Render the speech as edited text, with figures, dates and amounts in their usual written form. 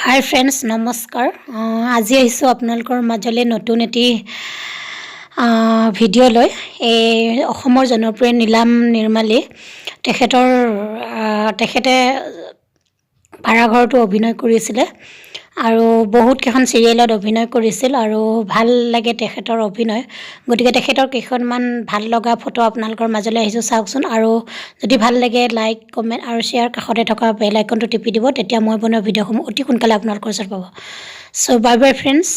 হাই friends, নমস্কাৰ। আজি আহিছোঁ আপোনালোকৰ মাজলৈ নতুন এটি ভিডিঅ' লৈ। এই অসমৰ জনপ্ৰিয় নীলাম নিৰ্মালী তেখেতে ভাড়াঘৰটো অভিনয় কৰিছিলে আৰু বহুত কেইখন চিৰিয়েলত অভিনয় কৰিছিল আৰু ভাল লাগে তেখেতৰ অভিনয়। গতিকে তেখেতৰ কেইখনমান ভাল লগা ফটো আপোনালোকৰ মাজলৈ আহিছোঁ, চাওকচোন। আৰু যদি ভাল লাগে লাইক, কমেণ্ট আৰু শ্বেয়াৰ, কাষতে থকা বেল আইকনটো টিপি দিব, তেতিয়া মই বনোৱা ভিডিঅ'সমূহ অতি সোনকালে আপোনালোকৰ ওচৰত পাব। চ' বাই বাই ফ্ৰেণ্ডছ।